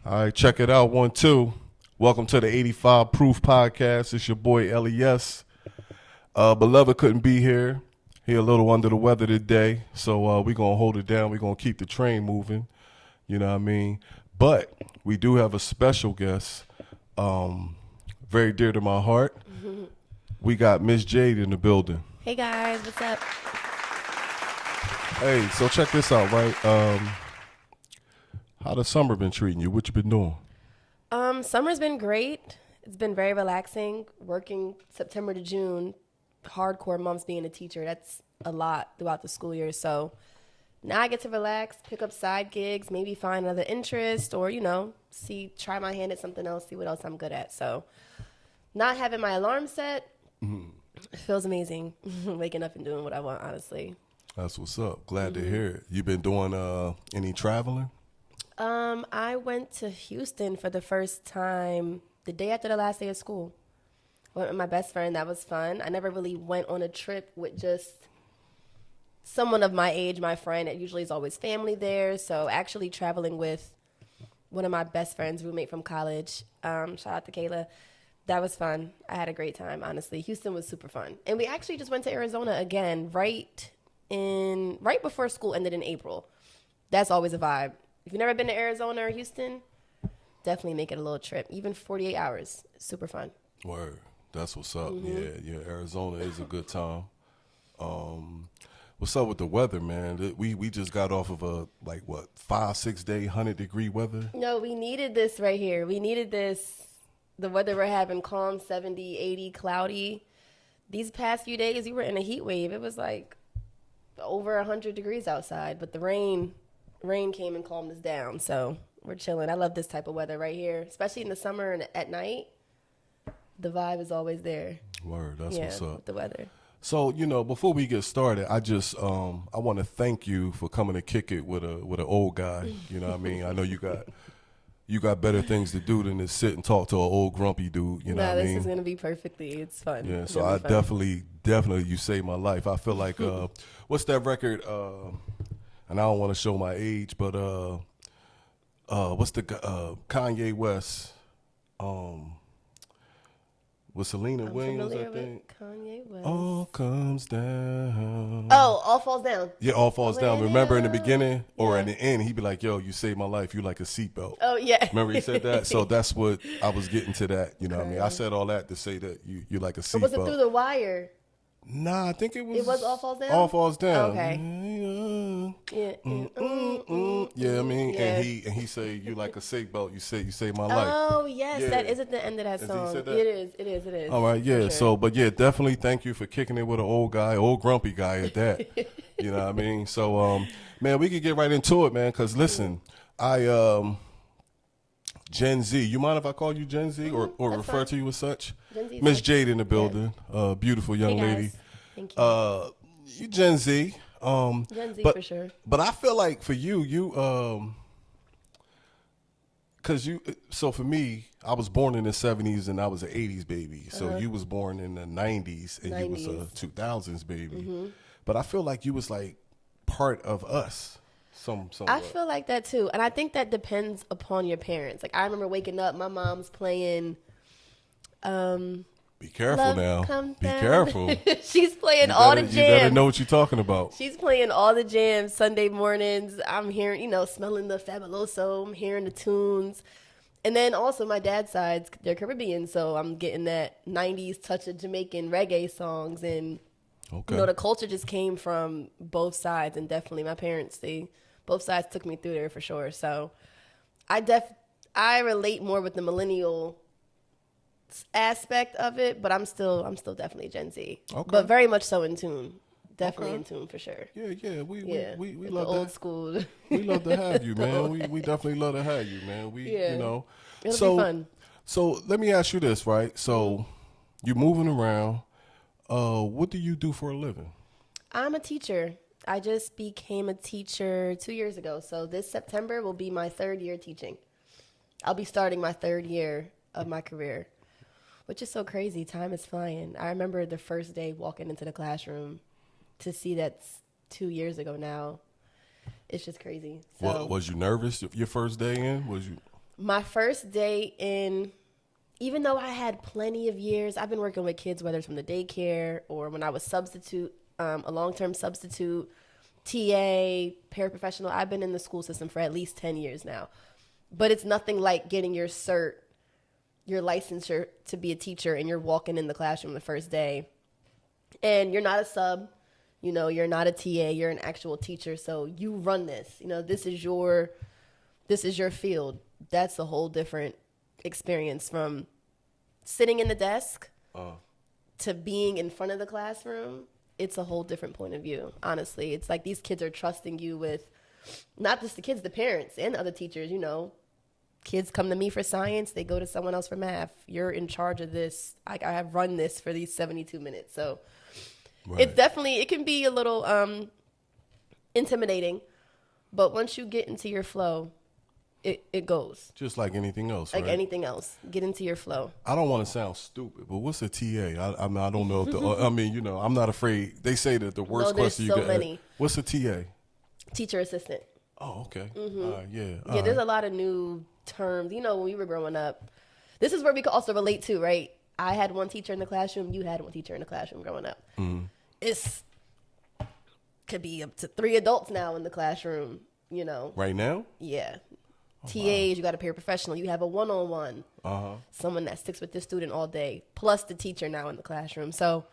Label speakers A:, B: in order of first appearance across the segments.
A: All right, check it out. 1, 2. Welcome to the 85 Proof Podcast. It's your boy Les. Beloved couldn't be here. He a little under the weather today, so we gonna hold it down. We gonna keep the train moving. You know what I mean? But we do have a special guest, very dear to my heart. We got Miss Jade in the building.
B: Hey guys, what's up?
A: Hey, so check this out, right? How the summer been treating you? What you been doing?
B: Summer's been great. It's been very relaxing. Working September to June, hardcore months being a teacher. That's a lot throughout the school year. So now I get to relax, pick up side gigs, maybe find another interest, or try my hand at something else, see what else I'm good at. So not having my alarm set feels amazing. Waking up and doing what I want, honestly.
A: That's what's up. Glad to hear it. You been doing any traveling?
B: I went to Houston for the first time the day after the last day of school. Went with my best friend. That was fun. I never really went on a trip with just someone of my age, my friend. It usually is always family there. So actually traveling with one of my best friends, roommate from college, shout out to Kayla. That was fun. I had a great time, honestly. Houston was super fun. And we actually just went to Arizona again right before school ended in April. That's always a vibe. If you've never been to Arizona or Houston, definitely make it a little trip. Even 48 hours, super fun.
A: Word. That's what's up. Yeah. Arizona is a good time. What's up with the weather, man? We just got off of a 5-6 day 100-degree weather.
B: No, we needed this right here. We needed this. The weather we're having, calm, 70, 80, cloudy. These past few days, we were in a heat wave. It was like over 100 degrees outside, but the rain came and calmed us down. So we're chilling. I love this type of weather right here, especially in the summer and at night. The vibe is always there.
A: Word, that's what's up.
B: With the weather.
A: So, before we get started, I just I want to thank you for coming to kick it with an old guy. You know what I mean? I know you got better things to do than to sit and talk to an old grumpy dude. You know what I mean?
B: This is gonna be perfectly. It's fun.
A: Yeah. So I definitely you saved my life. I feel like what's that record? And I don't want to show my age, but what's the Kanye West? With Selena Williams, I think.
B: Kanye West.
A: All comes down.
B: Oh, all falls down.
A: Yeah, all falls down. Remember in the beginning or in the end, he'd be like, "Yo, you saved my life. You like a seatbelt."
B: Oh yeah.
A: Remember he said that? So that's what I was getting to. That what I mean. I said all that to say that you like a seatbelt.
B: Was it through the wire?
A: Nah, I think it was.
B: It was all falls down.
A: All falls down.
B: Okay.
A: Yeah. Yeah, I mean,
B: Yeah.
A: and he say you like a seatbelt. You saved my life.
B: Oh yes,
A: Yeah.
B: that is at the end of that song.
A: He said that?
B: It is.
A: All right, yeah.
B: Sure.
A: So, but yeah, definitely thank you for kicking it with an old grumpy guy at that. You know what I mean? So, man, we could get right into it, man. Cause listen, Gen Z. You mind if I call you Gen Z or refer
B: fine.
A: to you as such?
B: Gen Z.
A: Miss Jade in the building. Beautiful young
B: Hey,
A: lady.
B: guys. Thank you.
A: You Gen Z.
B: Gen Z
A: but,
B: for sure.
A: But I feel like for you, so for me, I was born in the 70s and I was an 80s baby. So you was born in the 90s and you was a 2000s baby. But I feel like you was like part of us.
B: I feel like that too. And I think that depends upon your parents. Like I remember waking up, my mom's playing
A: Be careful now. Be careful.
B: She's playing all the jams.
A: You better know what you're talking about.
B: She's playing all the jams Sunday mornings. I'm hearing, smelling the Fabuloso. I'm hearing the tunes. And then also my dad's side, they're Caribbean. So I'm getting that 90s touch of Jamaican reggae songs. And, the culture just came from both sides. And definitely my parents, both sides took me through there for sure. So I relate more with the millennial aspect of it, but I'm still definitely Gen Z. Okay. But very much so in tune. Definitely in tune for sure.
A: Yeah. We
B: with
A: love
B: the old school.
A: We love to have you, man. We definitely love to have you, man.
B: It'll be fun.
A: So let me ask you this, right? So you're moving around. What do you do for a living?
B: I'm a teacher. I just became a teacher 2 years ago. So this September will be my 3rd year teaching. I'll be starting my 3rd year of my career, which is so crazy. Time is flying. I remember the first day walking into the classroom to see that's 2 years ago now. It's just crazy. So,
A: Was you nervous your first day in? Was you?
B: My first day in, even though I had plenty of years, I've been working with kids, whether it's from the daycare or when I was substitute, a long-term substitute, TA, paraprofessional. I've been in the school system for at least 10 years now. But it's nothing like getting your cert, your licensure to be a teacher, and you're walking in the classroom the first day. And you're not a sub, you're not a TA, you're an actual teacher. So you run this, this is your field. That's a whole different experience from sitting in the desk to being in front of the classroom. It's a whole different point of view. Honestly, it's like these kids are trusting you with not just the kids, the parents and other teachers, Kids come to me for science. They go to someone else for math. You're in charge of this. I have run this for these 72 minutes. So It's definitely, it can be a little intimidating. But once you get into your flow, it goes.
A: Just like anything else,
B: Like
A: right?
B: anything else. Get into your flow.
A: I don't want to sound stupid, but what's a TA? I mean, I don't know. I'm not afraid. They say that the worst question you
B: so
A: get.
B: many.
A: What's a TA?
B: Teacher assistant.
A: Oh, okay.
B: Yeah, there's a lot of new terms. When we were growing up, this is where we could also relate to, right? I had one teacher in the classroom. You had one teacher in the classroom growing up. It's could be up to 3 adults now in the classroom,
A: Right now?
B: Yeah. TAs, you got a paraprofessional. You have a one-on-one. Someone that sticks with the student all day, plus the teacher now in the classroom. So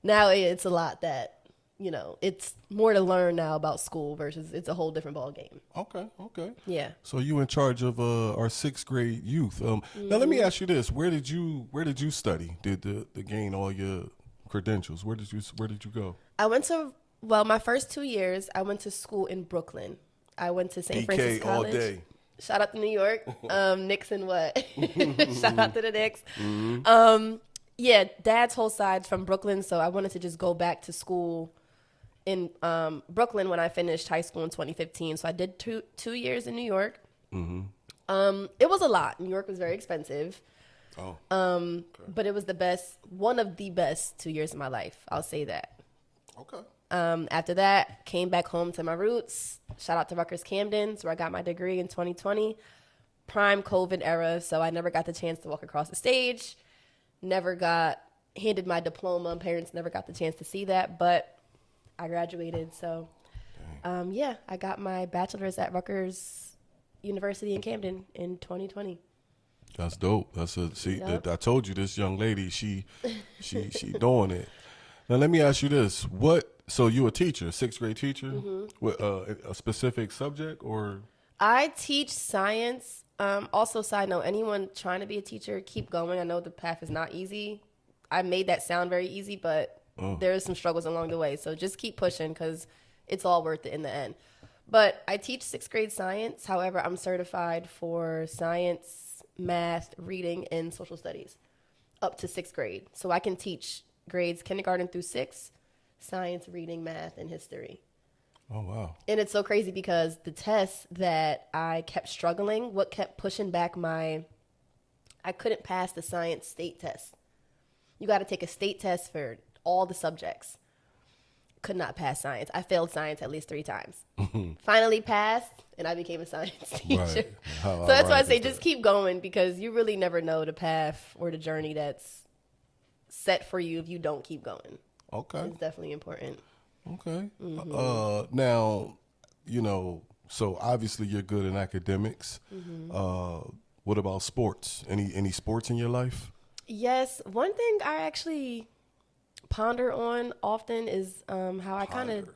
B: now it's a lot that, it's more to learn now about school versus it's a whole different ball game.
A: Okay.
B: Yeah.
A: So you in charge of our 6th grade youth. Now let me ask you this: Where did you study? Did to gain all your credentials? Where did you go?
B: I went to my first 2 years. I went to school in Brooklyn. I went to St. Francis College.
A: all day.
B: Shout out to New York. Knicks and what? Shout out to the Knicks. Yeah, Dad's whole side's from Brooklyn, so I wanted to just go back to school in Brooklyn when I finished high school in 2015. So I did two years in New York. It was a lot. New York was very expensive. But it was one of the best 2 years of my life. I'll say that.
A: Okay.
B: After that, came back home to my roots. Shout out to Rutgers Camden, where I got my degree in 2020. Prime COVID era, so I never got the chance to walk across the stage. Never got handed my diploma. Parents never got the chance to see that, but I graduated. So, I got my bachelor's at Rutgers University in Camden in 2020.
A: That's dope. I told you this young lady, she doing it. Now let me ask you this: So you a teacher, 6th grade teacher, with a specific subject, or?
B: I teach science. Also, side note: anyone trying to be a teacher, keep going. I know the path is not easy. I made that sound very easy, but there's some struggles along the way. So just keep pushing because it's all worth it in the end. But I teach 6th grade science. However, I'm certified for science, math, reading, and social studies up to 6th grade. So I can teach grades kindergarten through 6, science, reading, math, and history.
A: Oh, wow.
B: And it's so crazy because the tests that I kept struggling, what kept pushing back I couldn't pass the science state test. You got to take a state test for all the subjects. Could not pass science. I failed science at least 3 times. Finally passed, and I became a science teacher.
A: Right.
B: So that's why I say just keep going because you really never know the path or the journey that's set for you if you don't keep going.
A: Okay.
B: It's definitely important.
A: Okay. Now, so obviously you're good in academics. What about sports? Any sports in your life?
B: Yes. One thing I actually ponder on often is how I kind of,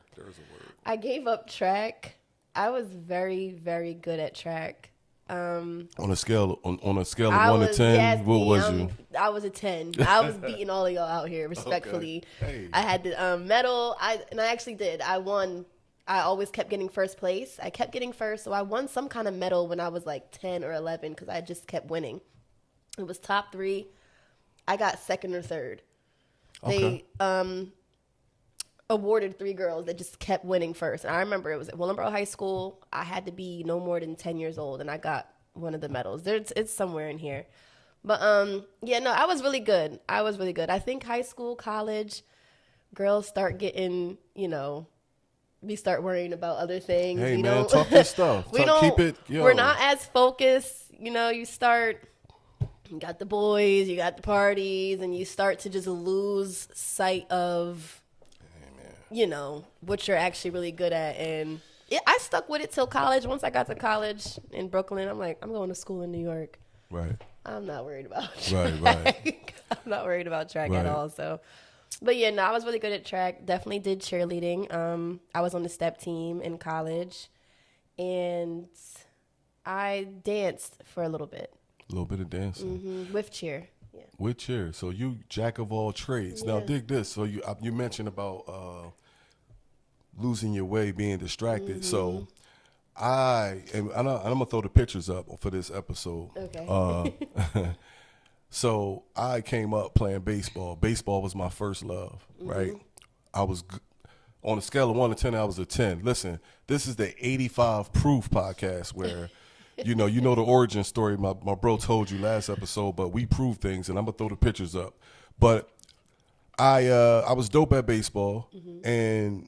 B: I gave up track. I was very, very good at track.
A: On a scale of 1 to 10, what was you?
B: I was a 10. I was beating all of y'all out here, respectfully.
A: Okay. Hey.
B: I had the medal. I actually did. I won. I always kept getting first place. I kept getting first, so I won some kind of medal when I was like 10 or 11 because I just kept winning. It was top 3. I got 2nd or 3rd.
A: Okay.
B: They awarded 3 girls that just kept winning first. And I remember it was at Willenboro High School. I had to be no more than 10 years old, and I got one of the medals. It's somewhere in here. But, I was really good. I think high school, college, girls start getting, we start worrying about other things.
A: Hey,
B: we
A: man,
B: don't,
A: talk your stuff. Keep it,
B: we're not as focused. You know, you got the boys, you got the parties, and you start to just lose sight of, you know, what you're actually really good at. And I stuck with it till college. Once I got to college in Brooklyn, I'm like, I'm going to school in New York.
A: Right.
B: I'm not worried about track. Right. I'm not worried about track at all. So, but yeah, no, I was really good at track. Definitely did cheerleading. I was on the step team in college, and I danced for a little bit.
A: A little bit of dancing.
B: With cheer. Yeah.
A: With cheer. So you jack of all trades. Yeah. Now dig this. So you mentioned about losing your way, being distracted. So I'm gonna throw the pictures up for this episode.
B: Okay.
A: So I came up playing baseball. Baseball was my first love, right? I was on a scale of 1 to 10. I was a 10. Listen, this is the 85 Proof podcast where, you know the origin story. My bro told you last episode, but we prove things, and I'm gonna throw the pictures up. But I was dope at baseball, and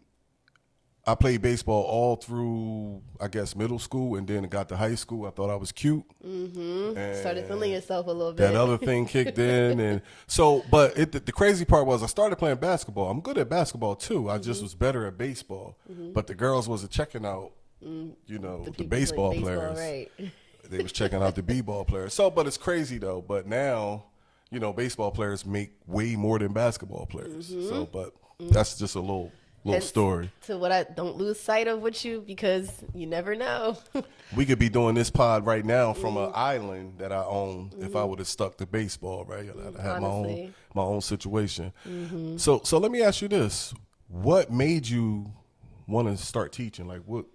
A: I played baseball all through, I guess, middle school, and then got to high school. I thought I was cute.
B: Started feeling yourself a little bit.
A: That other thing kicked in, and so. But the crazy part was I started playing basketball. I'm good at basketball too. I just was better at baseball. But the girls wasn't checking out, you know, the baseball players.
B: Right.
A: They was checking out the b-ball players. So, but it's crazy though. But now, you know, baseball players make way more than basketball players. So, but that's just a little story.
B: To what I don't lose sight of with you, because you never know.
A: We could be doing this pod right now from an island that I own if I would have stuck to baseball, right? I'd have my own situation. So let me ask you this. What made you want to start teaching? Like what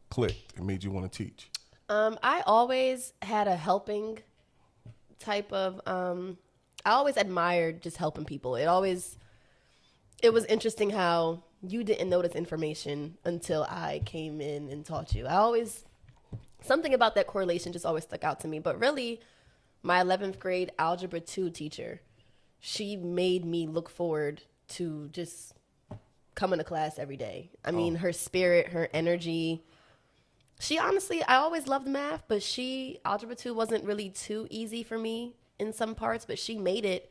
A: clicked and made you want to teach?
B: I always had a helping type of I always admired just helping people. It was interesting how you didn't notice information until I came in and taught you. Something about that correlation just always stuck out to me. But really, my 11th grade Algebra 2 teacher, she made me look forward to just coming to class every day. I mean, her spirit, her energy. She honestly, I always loved math, but Algebra 2 wasn't really too easy for me in some parts, but she made it.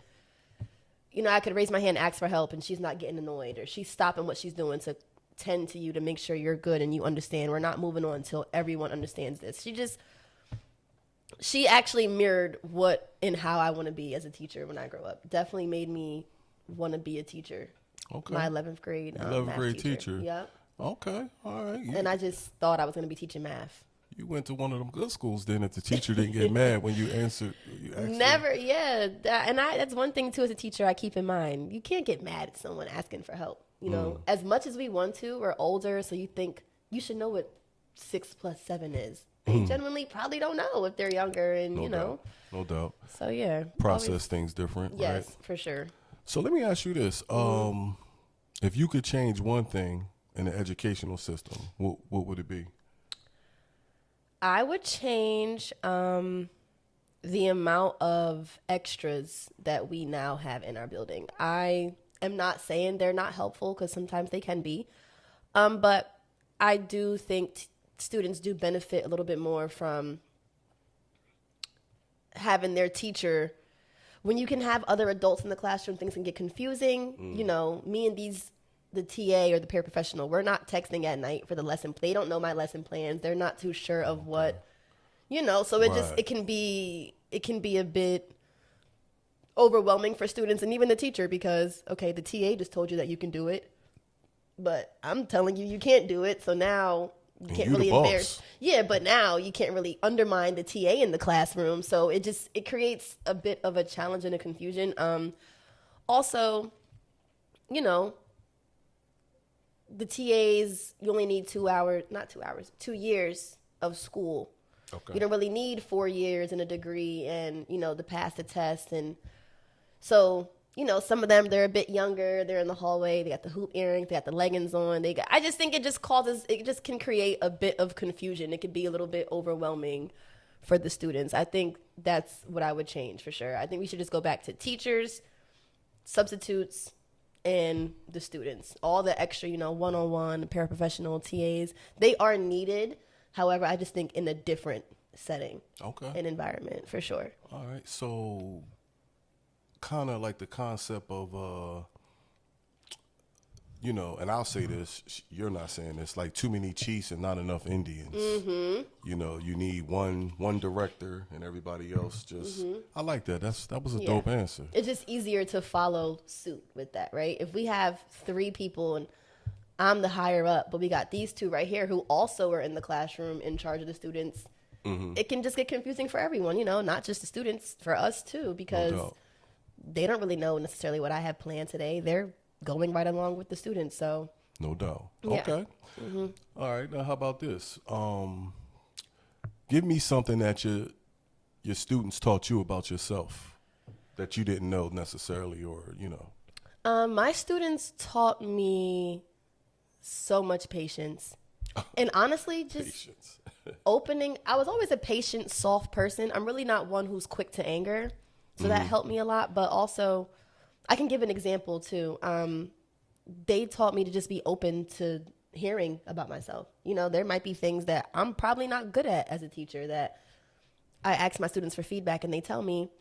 B: You know, I could raise my hand and ask for help, and she's not getting annoyed, or she's stopping what she's doing to tend to you to make sure you're good and you understand. We're not moving on until everyone understands this. She actually mirrored what and how I want to be as a teacher when I grow up. Definitely made me want to be a teacher. Okay. My 11th grade
A: 11th grade teacher.
B: Yep.
A: Okay. All right.
B: And I just thought I was going to be teaching math.
A: You went to one of them good schools then if the teacher didn't get mad when you answered.
B: Never, yeah. That's one thing, too, as a teacher I keep in mind. You can't get mad at someone asking for help. You know, as much as we want to, we're older, so you think you should know what 6 + 7 is. They genuinely probably don't know if they're younger and,
A: No doubt.
B: So, yeah.
A: Things different, right?
B: Yes, for sure.
A: So let me ask you this. If you could change one thing in the educational system, what would it be?
B: I would change the amount of extras that we now have in our building. I am not saying they're not helpful, because sometimes they can be. But I do think students do benefit a little bit more from having their teacher. When you can have other adults in the classroom, things can get confusing. You know, me and the TA or the paraprofessional, we're not texting at night for the lesson. They don't know my lesson plans. They're not too sure of what, so it can be a bit overwhelming for students and even the teacher, because, okay, the TA just told you that you can do it, but I'm telling you can't do it. So now you can't really embarrass. Yeah, but now you can't really undermine the TA in the classroom. So it creates a bit of a challenge and a confusion. Also, the TAs, you only need 2 years of school. Okay. You don't really need 4 years and a degree and, to pass the test. And so, some of them, they're a bit younger. They're in the hallway. They got the hoop earrings. They got the leggings on. I just think it just can create a bit of confusion. It could be a little bit overwhelming for the students. I think that's what I would change for sure. I think we should just go back to teachers, substitutes, and the students. All the extra, one-on-one, paraprofessional TAs, they are needed. However, I just think in a different setting and environment, for sure.
A: All right. So kind of like the concept of, and I'll say this, you're not saying this, like too many chiefs and not enough Indians. You need one director and everybody else just, I like that. That was a dope answer.
B: It's just easier to follow suit with that, right? If we have 3 people and I'm the higher up, but we got these 2 right here who also are in the classroom in charge of the students, it can just get confusing for everyone, not just the students, for us too, because they don't really know necessarily what I have planned today. They're going right along with the students, so.
A: No doubt.
B: Yeah.
A: Okay. All right. Now, how about this? Give me something that your students taught you about yourself that you didn't know necessarily, or.
B: My students taught me so much patience, and honestly, just
A: Patience.
B: I was always a patient, soft person. I'm really not one who's quick to anger, so that helped me a lot. But also, I can give an example too. They taught me to just be open to hearing about myself. There might be things that I'm probably not good at as a teacher that I ask my students for feedback and they tell me.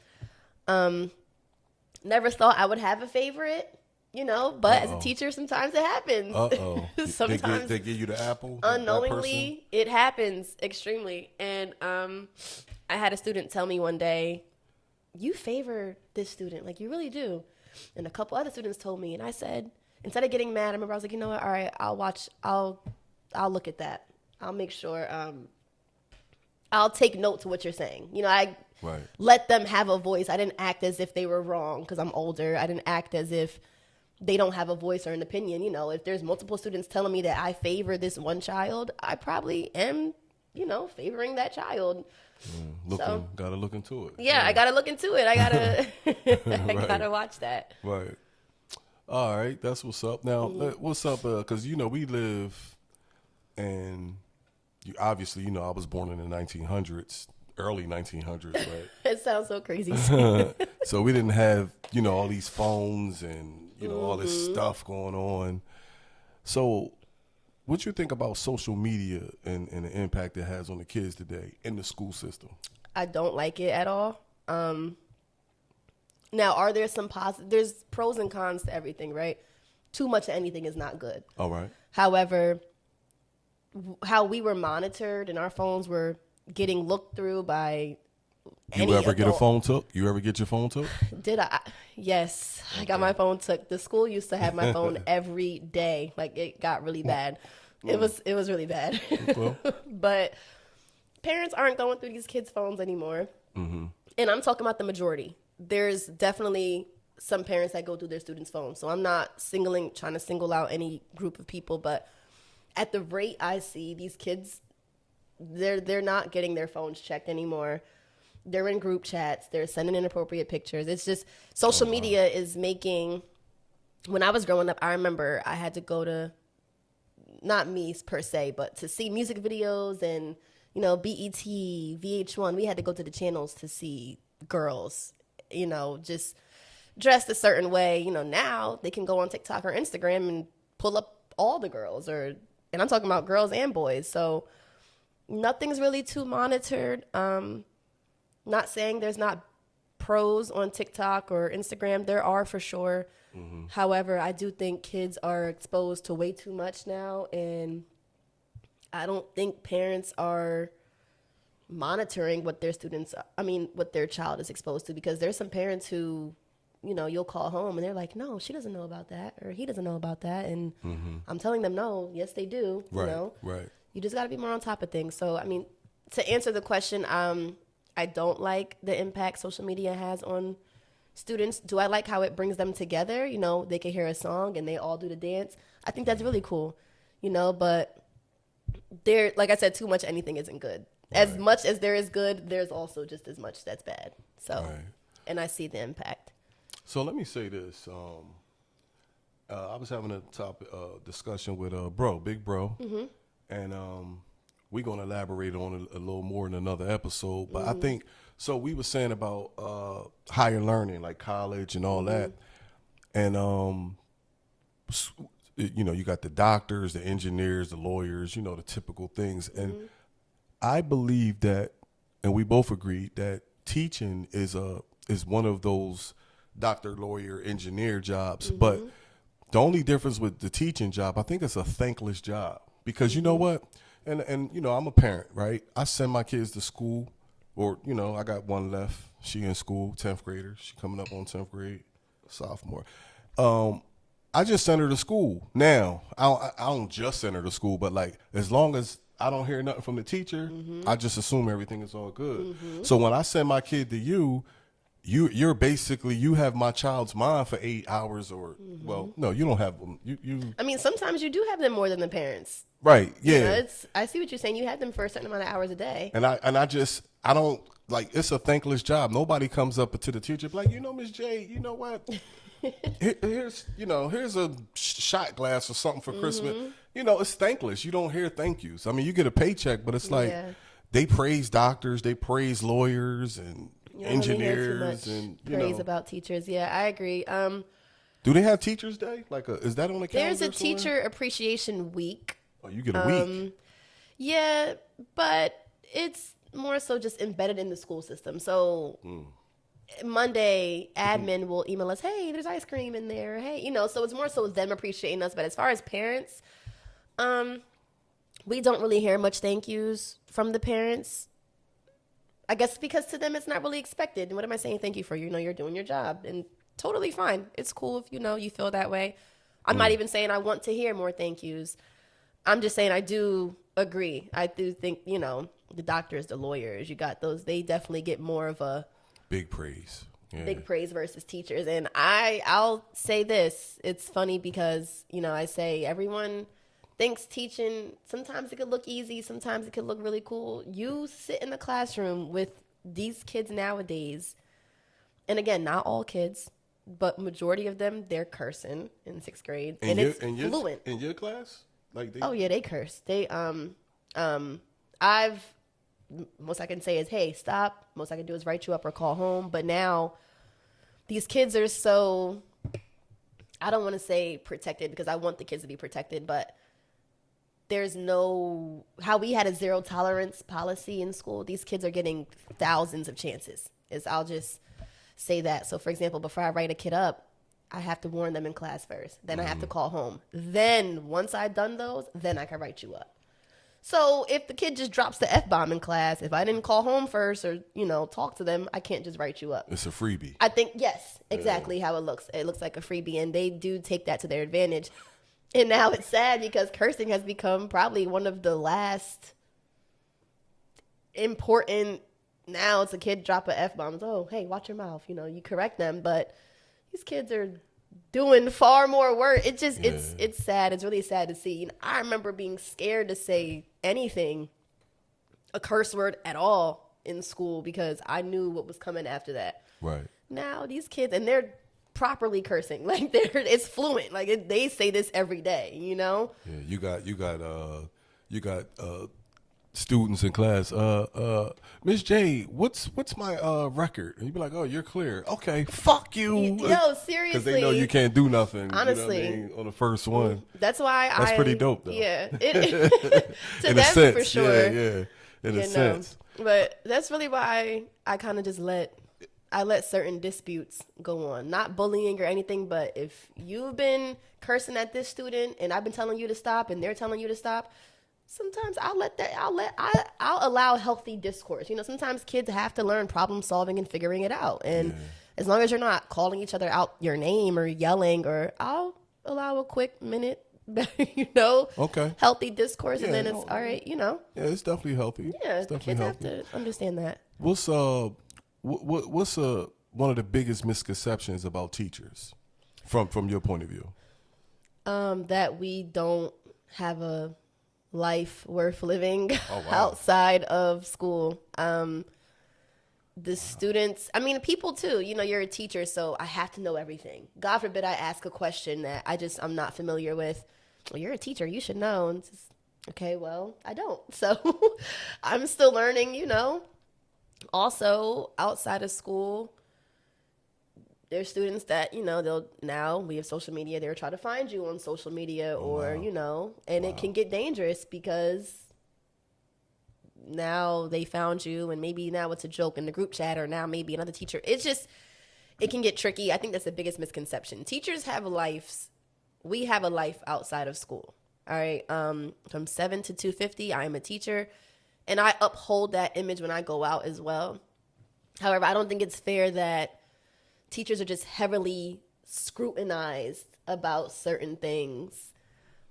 B: Never thought I would have a favorite, but as a teacher, sometimes it happens. Sometimes
A: they give you the apple
B: unknowingly. It happens extremely. And I had a student tell me one day, "You favor this student, like you really do." And a couple other students told me, and I said, instead of getting mad, I remember I was like, you know what? All right, I'll look at that. I'll make sure. I'll take note to what you're saying. I let them have a voice. I didn't act as if they were wrong because I'm older. I didn't act as if they don't have a voice or an opinion. If there's multiple students telling me that I favor this one child, I probably am, favoring that child.
A: Gotta look into it.
B: Yeah, I gotta look into it. I gotta watch that.
A: Right. All right, that's what's up. Now, what's up? Because we live, and obviously, I was born in the 1900s, early 1900s, right?
B: It sounds so crazy.
A: So we didn't have, all these phones and all this stuff going on. So, what you think about social media and the impact it has on the kids today in the school system?
B: I don't like it at all. Now, are there some there's pros and cons to everything, right? Too much of anything is not good.
A: All right.
B: However, how we were monitored and our phones were getting looked through by any
A: You ever
B: adult.
A: get a phone took? You ever get your phone took?
B: Did I? Yes. Okay. I got my phone took. The school used to have my phone every day. Like, it got really bad. It was really bad. Well. But parents aren't going through these kids' phones anymore. And I'm talking about the majority. There's definitely some parents that go through their students' phones. So I'm not trying to single out any group of people, but at the rate I see, these kids, they're not getting their phones checked anymore. They're in group chats. They're sending inappropriate pictures. It's just social media is making. When I was growing up, I remember I had to go to, not me per se, but to see music videos and, BET, VH1. We had to go to the channels to see girls, just dressed a certain way. Now they can go on TikTok or Instagram and pull up all the girls, and I'm talking about girls and boys. So nothing's really too monitored. Not saying there's not pros on TikTok or Instagram. There are for sure. However, I do think kids are exposed to way too much now, and I don't think parents are monitoring what what their child is exposed to, because there's some parents who, you'll call home and they're like, no, she doesn't know about that, or he doesn't know about that. And I'm telling them, no, yes, they do.
A: Right.
B: You just got to be more on top of things. So, to answer the question, I don't like the impact social media has on students. Do I like how it brings them together? They can hear a song and they all do the dance. I think that's really cool, but like I said, too much anything isn't good. Right. As much as there is good, there's also just as much that's bad. So, and I see the impact.
A: So let me say this. I was having a discussion with Big Bro, and we're going to elaborate on it a little more in another episode. But I think, so we were saying about higher learning, like college and all that. And you got the doctors, the engineers, the lawyers, the typical things. And I believe that, and we both agreed that teaching is one of those doctor, lawyer, engineer jobs. But the only difference with the teaching job, I think it's a thankless job because you know what? And I'm a parent, right? I send my kids to school, or I got one left. She in school, 10th grader. She coming up on 10th grade, sophomore. I just sent her to school. Now, I don't just send her to school, but like as long as I don't hear nothing from the teacher, I just assume everything is all good. So when I send my kid to you're basically, you have my child's mind for 8 hours, or well, no, you don't have them. You.
B: I mean, sometimes you do have them more than the parents.
A: Right. Yeah.
B: I see what you're saying. You have them for a certain amount of hours a day.
A: And I don't like, it's a thankless job. Nobody comes up to the teacher like, Miss J, you know what? Here's a shot glass or something for Christmas. It's thankless. You don't hear thank yous. I mean, you get a paycheck, but it's like they praise doctors, they praise lawyers and engineers, and
B: praise about teachers. Yeah, I agree.
A: Do they have Teachers Day? Like, is that on the calendar?
B: There's a Teacher Appreciation Week.
A: Oh, you get a week.
B: Yeah, but it's more so just embedded in the school system. So Monday, admin will email us, hey, there's ice cream in there. Hey, so it's more so them appreciating us. But as far as parents, we don't really hear much thank yous from the parents. I guess because to them it's not really expected. And what am I saying thank you for? You're doing your job, and totally fine. It's cool if you feel that way. I'm not even saying I want to hear more thank yous. I'm just saying I do agree. I do think, the doctors, the lawyers, you got those, they definitely get more of a
A: big praise. Yeah.
B: Big praise versus teachers. And I'll say this. It's funny because, I say everyone thinks teaching, sometimes it could look easy, sometimes it could look really cool. You sit in the classroom with these kids nowadays, and again, not all kids, but majority of them, they're cursing in 6th grade, and it's fluent.
A: In your class?
B: Oh yeah, they curse. They most I can say is, hey, stop. Most I can do is write you up or call home. But now these kids are so, I don't want to say protected because I want the kids to be protected, but there's no, how we had a 0 tolerance policy in school, these kids are getting thousands of chances. I'll just say that. So for example, before I write a kid up, I have to warn them in class first. Then I have to call home. Then once I've done those, then I can write you up. So if the kid just drops the F-bomb in class, if I didn't call home first or, talk to them, I can't just write you up.
A: It's a freebie.
B: I think, yes, exactly how it looks. It looks like a freebie, and they do take that to their advantage. And now it's sad because cursing has become probably one of the last important, now it's a kid drop a F-bomb. Oh, hey, watch your mouth. You correct them, but these kids are doing far more work. It's sad. It's really sad to see. I remember being scared to say anything, a curse word at all in school because I knew what was coming after that.
A: Right.
B: Now these kids, and they're properly cursing. Like it's fluent. Like they say this every day,
A: Yeah, you got students in class, Miss J, what's my record? And you be like, oh, you're clear. Okay, fuck you.
B: Yo, seriously.
A: Because they know you can't do nothing.
B: Honestly.
A: On the first one.
B: That's why
A: That's pretty dope, though.
B: Yeah. To
A: in
B: them,
A: a sense,
B: for sure.
A: Yeah. In a sense.
B: But that's really why I kind of just let certain disputes go on. Not bullying or anything, but if you've been cursing at this student and I've been telling you to stop and they're telling you to stop, sometimes I'll allow healthy discourse. Sometimes kids have to learn problem solving and figuring it out. And as long as you're not calling each other out your name or yelling, or I'll allow a quick minute,
A: okay,
B: healthy discourse, and then it's all right,
A: Yeah, it's definitely healthy.
B: Yeah,
A: it's definitely
B: kids
A: healthy.
B: have to understand that.
A: What's one of the biggest misconceptions about teachers from your point of view?
B: That we don't have a life worth living outside of school. The students, people too, you're a teacher, so I have to know everything. God forbid I ask a question that I'm not familiar with. Well, you're a teacher, you should know. And just, okay, well, I don't. So I'm still learning, Also, outside of school, there's students that, now we have social media. They'll try to find you on social media or, and it can get dangerous because now they found you and maybe now it's a joke in the group chat or now maybe another teacher. It can get tricky. I think that's the biggest misconception. Teachers have lives. We have a life outside of school. All right. From 7 to 2:50, I am a teacher and I uphold that image when I go out as well. However, I don't think it's fair that teachers are just heavily scrutinized about certain things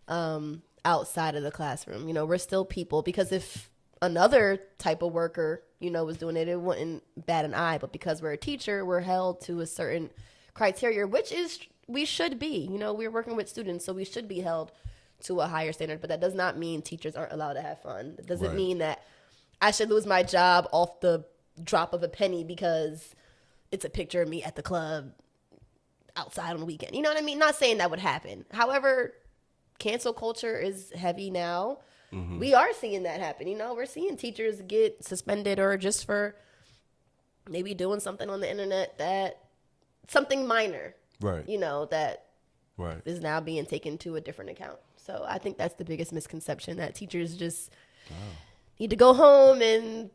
B: outside of the classroom. We're still people, because if another type of worker, was doing it, it wouldn't bat an eye. But because we're a teacher, we're held to a certain criteria, which is we should be. We're working with students, so we should be held to a higher standard. But that does not mean teachers aren't allowed to have fun. It doesn't mean that I should lose my job off the drop of a penny because it's a picture of me at the club outside on the weekend. You know what I mean? Not saying that would happen. However, cancel culture is heavy now. Mm-hmm. We are seeing that happen. We're seeing teachers get suspended or just for maybe doing something on the internet something minor,
A: right?
B: That is now being taken to a different account. So I think that's the biggest misconception, that teachers just need to go home and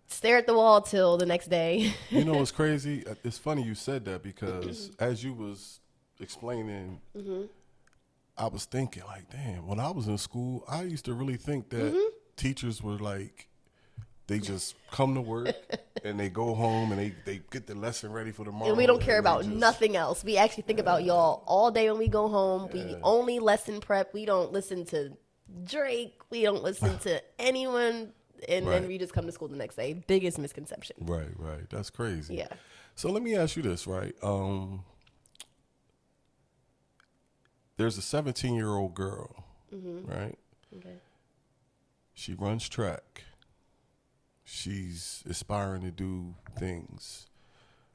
B: stare at the wall till the next day.
A: It's crazy. It's funny you said that because as you was explaining, I was thinking like, damn, when I was in school, I used to really think that teachers were like, they just come to work and they go home and they get the lesson ready for tomorrow.
B: And we don't care about nothing else. We actually think about y'all all day when we go home. We only lesson prep. We don't listen to Drake. We don't listen to anyone. And then we just come to school the next day. Biggest misconception.
A: Right. That's crazy.
B: Yeah.
A: So let me ask you this, right? There's a 17-year-old girl, right? Okay. She runs track. She's aspiring to do things.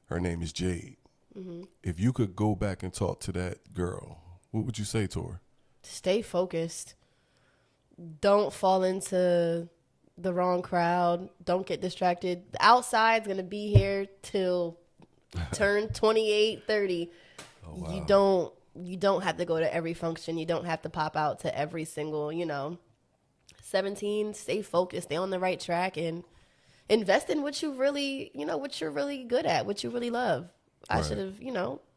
A: Her name is Jade. Mm-hmm. If you could go back and talk to that girl, what would you say to her?
B: Stay focused. Don't fall into the wrong crowd. Don't get distracted. The outside's going to be here till turn 28, 30. Oh, wow. You don't have to go to every function. You don't have to pop out to every single, 17, stay focused, stay on the right track, and invest in what you really, what you're really good at, what you really love. I should have,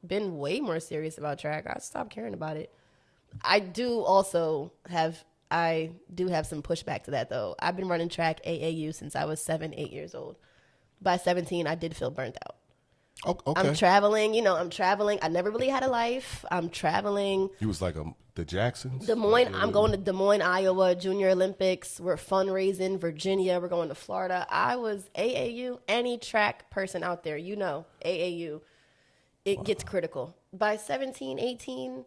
B: been way more serious about track. I stopped caring about it. I do have some pushback to that, though. I've been running track AAU since I was 7, 8 years old. By 17, I did feel burnt out.
A: Oh, okay.
B: I'm traveling. I never really had a life. I'm traveling.
A: You was like the Jacksons?
B: Des Moines. I'm going to Des Moines, Iowa, Junior Olympics. We're fundraising. Virginia. We're going to Florida. I was AAU. Any track person out there, AAU. It gets critical. By 17, 18,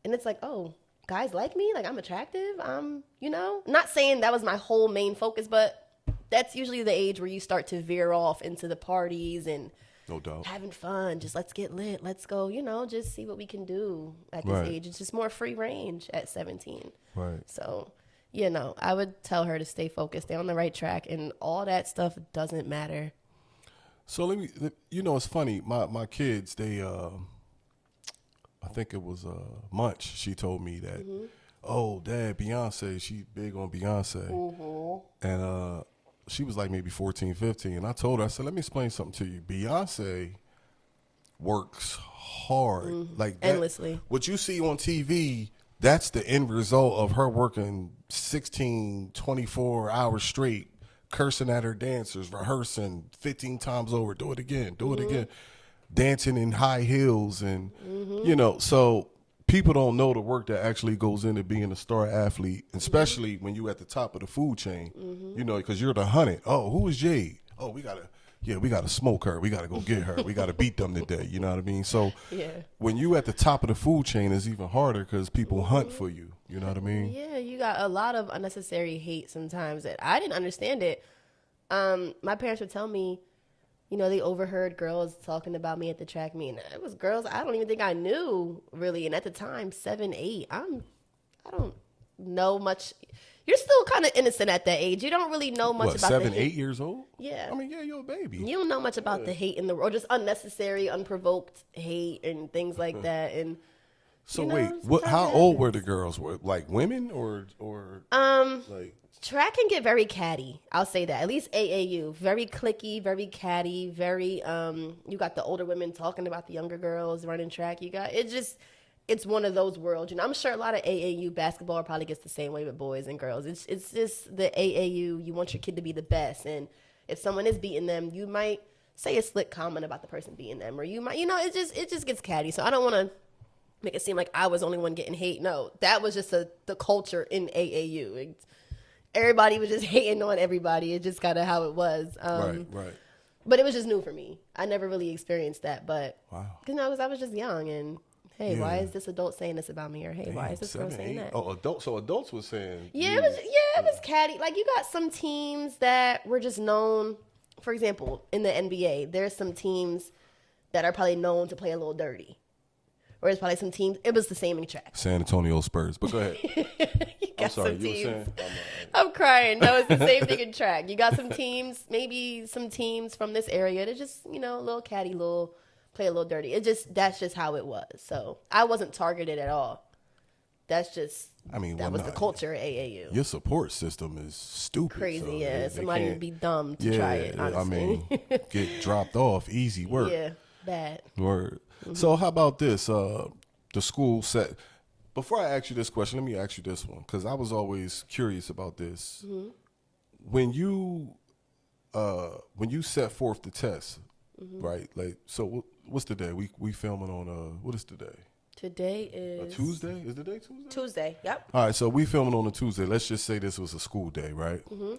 B: and it's like, oh, guys like me? Like, I'm attractive? Not saying that was my whole main focus, but that's usually the age where you start to veer off into the parties and
A: no doubt
B: having fun. Just let's get lit. Let's go, just see what we can do at this age. It's just more free range at 17.
A: Right.
B: So, I would tell her to stay focused, stay on the right track, and all that stuff doesn't matter.
A: So it's funny. My kids, they, I think it was Munch. She told me that, oh, Dad, Beyonce, she's big on Beyonce. Mm-hmm. And she was like maybe 14, 15. And I told her, I said, let me explain something to you. Beyonce works hard. Like that,
B: endlessly.
A: What you see on TV, that's the end result of her working 16, 24 hours straight, cursing at her dancers, rehearsing 15 times over, do it again, dancing in high heels. And, so people don't know the work that actually goes into being a star athlete, especially when you at the top of the food chain, because you're the hunted. Oh, who is Jade? Oh, we got to smoke her. We got to go get her. We got to beat them today. You know what I mean? So when you at the top of the food chain, it's even harder because people hunt for you. You know what I mean?
B: Yeah, you got a lot of unnecessary hate sometimes that I didn't understand it. My parents would tell me, they overheard girls talking about me at the track meet. And it was girls I don't even think I knew, really. And at the time, 7, 8, I don't know much. you're still kind of innocent at that age. You don't really know much
A: What,
B: about
A: 7,
B: the hate.
A: 8 years old?
B: Yeah.
A: I mean, yeah, you're a baby.
B: You don't know much about the hate in the world, just unnecessary, unprovoked hate and things like that. And
A: So
B: you know,
A: wait,
B: sometimes
A: how
B: it
A: old were the
B: happens.
A: girls? Like women or like
B: Track can get very catty. I'll say that. At least AAU, very cliquey, very catty, very. You got the older women talking about the younger girls running track. You got it. Just it's one of those worlds. You know, I'm sure a lot of AAU basketball probably gets the same way with boys and girls. It's just the AAU. You want your kid to be the best, and if someone is beating them, you might say a slick comment about the person beating them, or you might, it just gets catty. So I don't want to make it seem like I was the only one getting hate. No, that was just the culture in AAU. Everybody was just hating on everybody. It's just kind of how it was.
A: right.
B: But it was just new for me. I never really experienced that. But,
A: Wow.
B: because I was just young. And, hey,
A: Yeah.
B: why is this adult saying this about me? Or, hey, why is this girl
A: 7,
B: saying
A: 8?
B: that?
A: Oh, adults. So adults were saying.
B: Yeah, it was catty. Like, you got some teams that were just known. For example, in the NBA, there's some teams that are probably known to play a little dirty. Or there's probably some teams. It was the same in track.
A: San Antonio Spurs. But go ahead.
B: You got
A: I'm sorry.
B: some
A: You were
B: teams.
A: saying.
B: I'm crying. No, it's the same thing in track. You got some teams, maybe some teams from this area that just, a little catty, play a little dirty. That's just how it was. So I wasn't targeted at all. That's just, that was the culture at AAU.
A: Your support system is stupid.
B: Crazy,
A: so
B: yeah.
A: they
B: Somebody
A: can't-
B: would be dumb to try it, honestly.
A: I mean, get dropped off, easy work.
B: Yeah, bad.
A: Word. So how about this? The school set. Before I ask you this question, let me ask you this one because I was always curious about this.
B: Mm-hmm.
A: When you set forth the test, right? Like, so what's the day? We filming on what is today?
B: Today is
A: A Tuesday? Is the day Tuesday?
B: Tuesday. Yep.
A: All right, so we filming on a Tuesday. Let's just say this was a school day, right?
B: Mm-hmm.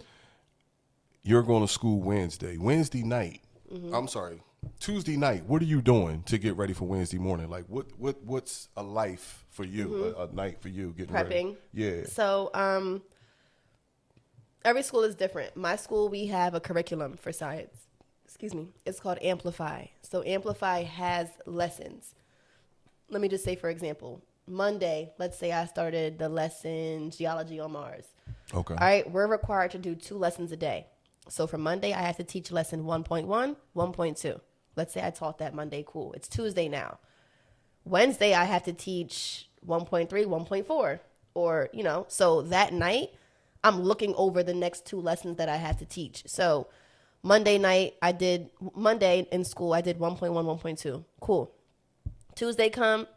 A: You're going to school Wednesday. Wednesday night.
B: Mm-hmm.
A: I'm sorry. Tuesday night. What are you doing to get ready for Wednesday morning? Like, what's a life for you? A night for you getting ready?
B: Prepping.
A: Yeah.
B: So, every school is different. My school, we have a curriculum for science. Excuse me. It's called Amplify. So Amplify has lessons. Let me just say, for example, Monday, let's say I started the lesson Geology on Mars.
A: Okay.
B: All right, we're required to do 2 lessons a day. So for Monday, I have to teach lesson 1.1, 1.2. Let's say I taught that Monday, cool. It's Tuesday now. Wednesday, I have to teach 1.3, 1.4. Or, so that night, I'm looking over the next 2 lessons that I have to teach. So Monday in school, I did 1.1, 1.2. Cool. Tuesday comes,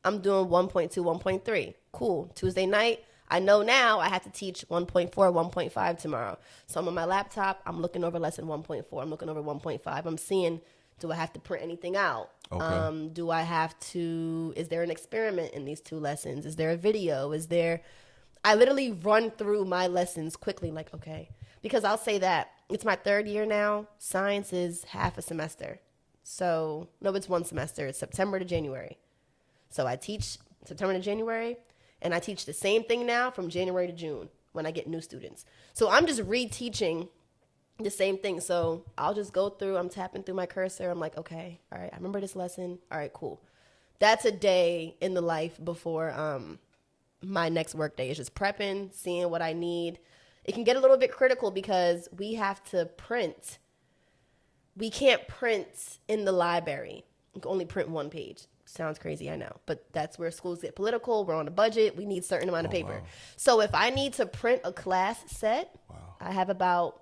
B: I'm doing 1.2, 1.3. Cool. Tuesday night, I know now I have to teach 1.4, 1.5 tomorrow. So I'm on my laptop. I'm looking over lesson 1.4. I'm looking over 1.5. I'm seeing, do I have to print anything out?
A: Okay.
B: Do I have to, is there an experiment in these 2 lessons? Is there a video? I literally run through my lessons quickly, like, okay. Because I'll say that it's my 3rd year now. Science is half a semester. So, no, it's 1 semester. It's September to January. So I teach September to January, and I teach the same thing now from January to June when I get new students. So I'm just reteaching the same thing. So I'll just go through, I'm tapping through my cursor. I'm like, okay, all right, I remember this lesson. All right, cool. That's a day in the life before my next work day. It's just prepping, seeing what I need. It can get a little bit critical because we have to print. We can't print in the library. You can only print 1 page. Sounds crazy, I know. But that's where schools get political. We're on a budget. We need a certain amount of paper.
A: Wow.
B: So if I need to print a class set,
A: Wow.
B: I have about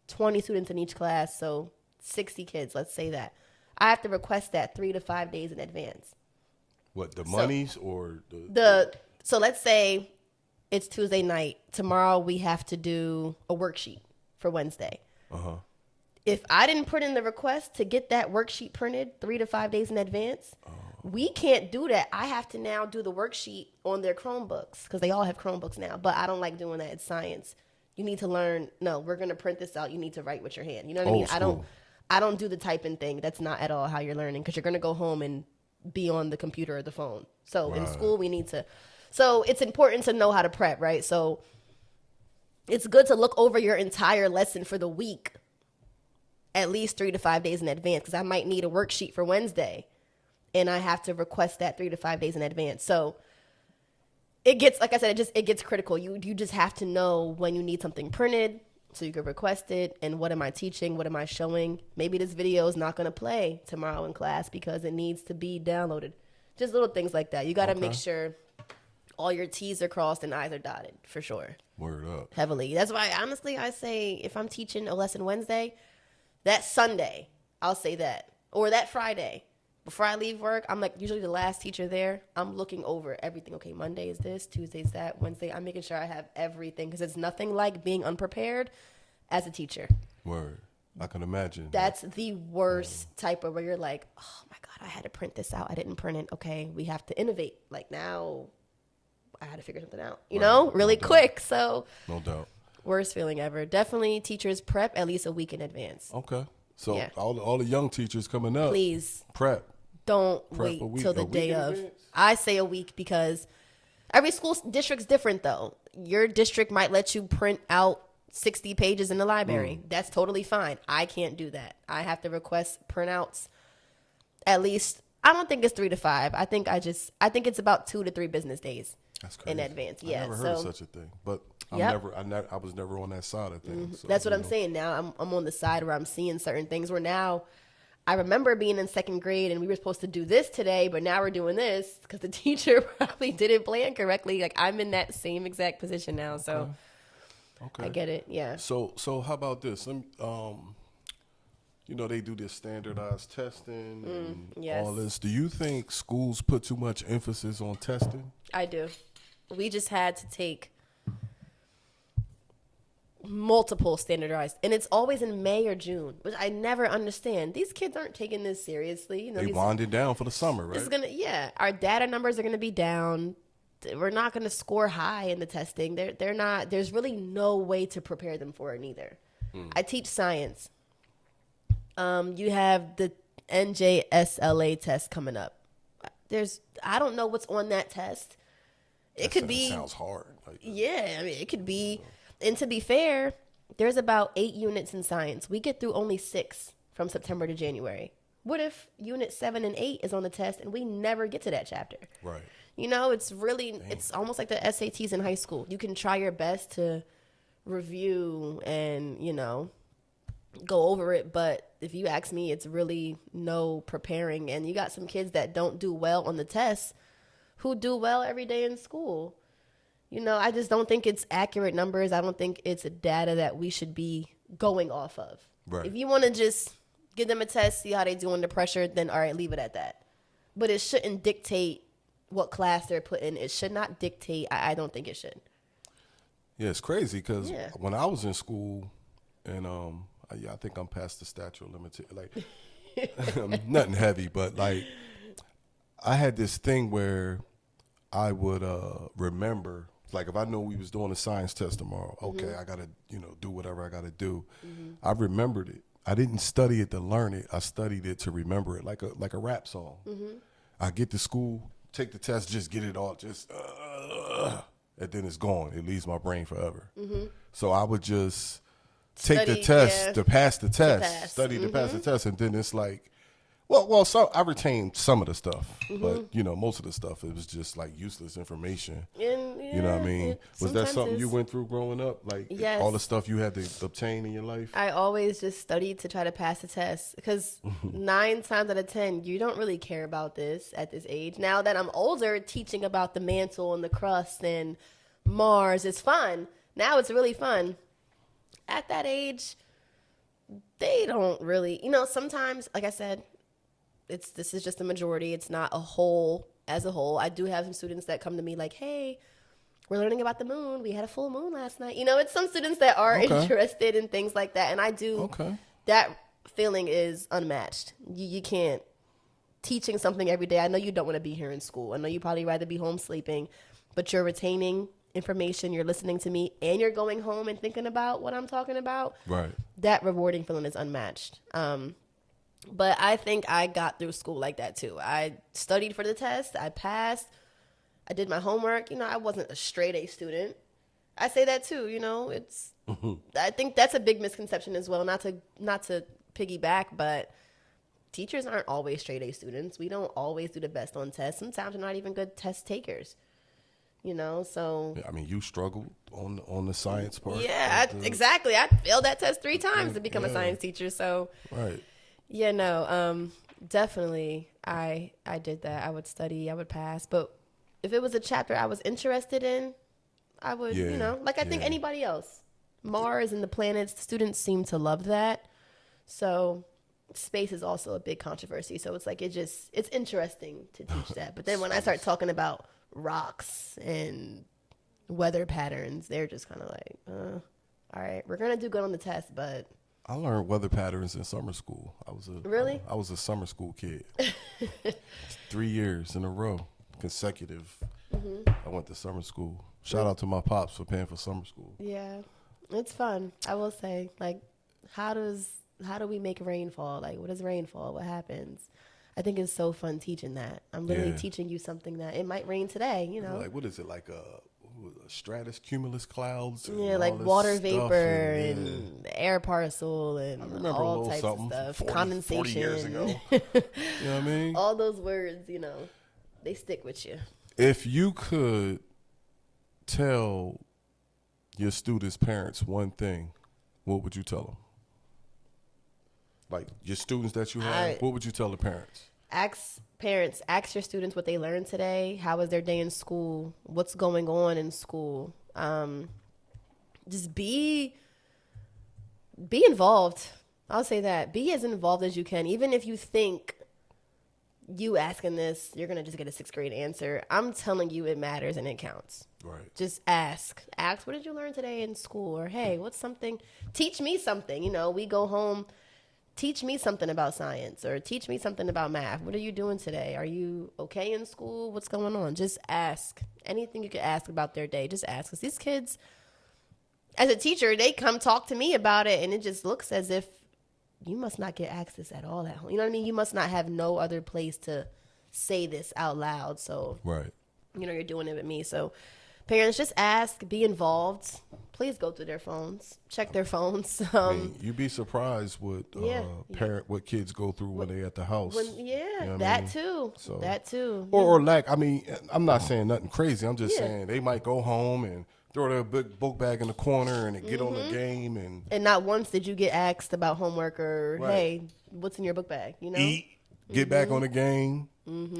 B: 20 students in each class, so 60 kids, let's say that. I have to request that 3 to 5 days in advance.
A: What, the monies or
B: So let's say it's Tuesday night. Tomorrow we have to do a worksheet for Wednesday.
A: Uh-huh.
B: If I didn't put in the request to get that worksheet printed 3 to 5 days in advance, we can't do that. I have to now do the worksheet on their Chromebooks because they all have Chromebooks now. But I don't like doing that. It's science. You need to learn. No, we're going to print this out. You need to write with your hand. You know what I mean?
A: School.
B: I don't do the typing thing. That's not at all how you're learning because you're going to go home and be on the computer or the phone. So in school, we need to. So it's important to know how to prep, right? So it's good to look over your entire lesson for the week at least 3 to 5 days in advance because I might need a worksheet for Wednesday and I have to request that 3 to 5 days in advance. So it gets, like I said, it gets critical. You just have to know when you need something printed so you can request it. And what am I teaching? What am I showing? Maybe this video is not going to play tomorrow in class because it needs to be downloaded. Just little things like that. You got to make sure all your T's are crossed and I's are dotted, for sure.
A: Word up.
B: Heavily. That's why, honestly, I say if I'm teaching a lesson Wednesday, that Sunday, I'll say that. Or that Friday. Before I leave work, I'm like usually the last teacher there. I'm looking over everything. Okay, Monday is this, Tuesday is that, Wednesday. I'm making sure I have everything because it's nothing like being unprepared as a teacher.
A: Word. I can imagine.
B: That's the worst type of where you're like, oh my God, I had to print this out. I didn't print it. Okay, we have to innovate. Like now, I had to figure something out, you know, really quick. So,
A: no doubt.
B: Worst feeling ever. Definitely teachers prep at least a week in advance.
A: Okay. So all the young teachers coming up,
B: please
A: prep.
B: Don't wait till the day of. I say a week because every school district's different though. Your district might let you print out 60 pages in the library. That's totally fine. I can't do that. I have to request printouts at least. I don't think it's 3 to 5. I think it's about 2 to 3 business days.
A: That's crazy.
B: In advance.
A: I never heard of such a thing, but I was never on that side of things. So,
B: that's what I'm saying. Now I'm on the side where I'm seeing certain things where now I remember being in second grade and we were supposed to do this today, but now we're doing this because the teacher probably didn't plan correctly. Like I'm in that same exact position now, so I get it. Yeah.
A: So how about this? You know, they do this standardized testing and all this. Do you think schools put too much emphasis on testing?
B: I do. We just had to take multiple standardized, and it's always in May or June, which I never understand. These kids aren't taking this seriously. You know,
A: they winded down for the summer, right?
B: Our data numbers are gonna be down. We're not gonna score high in the testing. They're not. There's really no way to prepare them for it either. I teach science. You have the NJSLA test coming up. I don't know what's on that test. It could be.
A: Sounds hard.
B: Yeah, I mean, it could be. And to be fair, there's about 8 units in science. We get through only 6 from September to January. What if unit 7 and 8 is on the test and we never get to that chapter?
A: Right.
B: You know, it's almost like the SATs in high school. You can try your best to review and, you know, go over it. But if you ask me, it's really no preparing. And you got some kids that don't do well on the tests who do well every day in school. You know, I just don't think it's accurate numbers. I don't think it's a data that we should be going off of.
A: Right.
B: If you want to just give them a test, see how they do under pressure, then all right, leave it at that. But it shouldn't dictate what class they're put in. It should not dictate. I don't think it should.
A: Yeah, it's crazy because when I was in school, and I think I'm past the statute of limitation. Like, nothing heavy, but like I had this thing where I would remember. Like if I knew we was doing a science test tomorrow, okay, I gotta do whatever I gotta do. I remembered it. I didn't study it to learn it. I studied it to remember it, like a rap song. I get to school, take the test, just get it all, and then it's gone. It leaves my brain forever. So I would just take the test to pass the test, study to pass the test, and then it's like, so I retained some of the stuff, but most of the stuff it was just like useless information. You know what I mean? Was that something you went through growing up? Like all the stuff you had to obtain in your life?
B: I always just studied to try to pass the test because 9 times out of 10, you don't really care about this at this age. Now that I'm older, teaching about the mantle and the crust and Mars is fun. Now it's really fun. At that age, they don't really, sometimes, like I said, this is just a majority. It's not a whole as a whole. I do have some students that come to me like, hey, we're learning about the moon. We had a full moon last night. It's some students that are interested in things like that. And I do, that feeling is unmatched. You can't, teaching something every day. I know you don't want to be here in school. I know you probably rather be home sleeping, but you're retaining information, you're listening to me, and you're going home and thinking about what I'm talking about.
A: Right.
B: That rewarding feeling is unmatched. But I think I got through school like that too. I studied for the test. I passed. I did my homework. I wasn't a straight A student. I say that too. It's. I think that's a big misconception as well. Not to piggyback, but teachers aren't always straight A students. We don't always do the best on tests. Sometimes we're not even good test takers. So
A: I mean, you struggled on the science part.
B: exactly. I failed that test 3 times to become a science teacher. So,
A: right.
B: Definitely I did that. I would study, I would pass. But if it was a chapter I was interested in, I would, like I think anybody else. Mars and the planets, the students seem to love that. So space is also a big controversy. So it's like it's interesting to teach that. But then when I start talking about rocks and weather patterns, they're just kind of like, all right, we're going to do good on the test, but
A: I learned weather patterns in summer school. I was a summer school kid. 3 years in a row, consecutive. I went to summer school. Shout out to my pops for paying for summer school.
B: Yeah, it's fun. I will say, like, how do we make rainfall? Like, what is rainfall? What happens? I think it's so fun teaching that. I'm literally teaching you something that it might rain today.
A: Like, what is it, like stratus cumulus clouds?
B: Yeah, like water vapor and air parcel and all types of stuff. 40 years ago.
A: You know what I mean?
B: All those words, they stick with you.
A: If you could tell your students' parents one thing, what would you tell them? Like your students that you have, what would you tell the parents? Ask
B: your students what they learned today. How was their day in school? What's going on in school? Just be involved. I'll say that. Be as involved as you can. Even if you think you asking this, you're going to just get a 6th grade answer. I'm telling you it matters and it counts.
A: Right.
B: Just ask. Ask, what did you learn today in school? Or, hey, what's something? Teach me something. We go home. Teach me something about science or teach me something about math. What are you doing today? Are you okay in school? What's going on? Just ask. Anything you could ask about their day, just ask. Because these kids, as a teacher, they come talk to me about it, and it just looks as if you must not get asked this at all at home. You know what I mean? You must not have no other place to say this out loud. So,
A: right.
B: You're doing it with me. So, parents, just ask, be involved. Please go through their phones, check their phones.
A: You'd be surprised what what kids go through when they're at the house.
B: Too. So, that too.
A: Or lack. I mean, I'm not saying nothing crazy. I'm just saying they might go home and throw their big book bag in the corner and get on the game and
B: not once did you get asked about homework or hey, what's in your book bag?
A: Eat, get back on the game,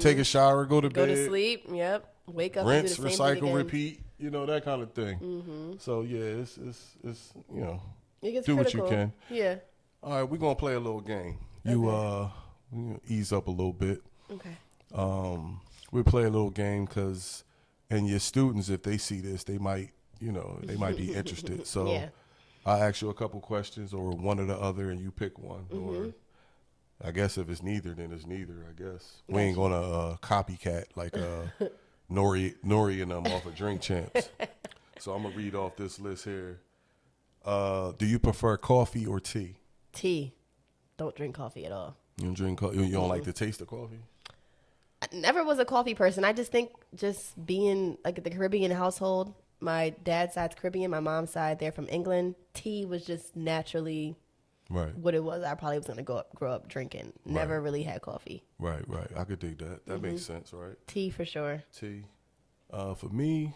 A: take a shower, go to bed,
B: go to sleep. Yep. Wake up,
A: rinse,
B: and do the same
A: recycle, repeat. That kind of thing. So it's
B: it gets
A: do
B: critical.
A: what you can.
B: Yeah.
A: All right, we're gonna play a little game. You ease up a little bit.
B: Okay.
A: We play a little game and your students, if they see this, they might they might be interested. So I'll ask you a couple questions or one or the other, and you pick one. Or I guess if it's neither, then it's neither. I guess we ain't gonna copycat like Nori and them off of Drink Champs. So I'm gonna read off this list here. Do you prefer coffee or tea?
B: Tea. Don't drink coffee at all.
A: You don't drink coffee? You don't like the taste of coffee?
B: I never was a coffee person. I just think just being like the Caribbean household, my dad's side's Caribbean, my mom's side, they're from England. Tea was just naturally what it was. I probably was going to grow up drinking. Never really had coffee.
A: Right. I could dig that. That makes sense, right?
B: Tea for sure.
A: Tea. For me,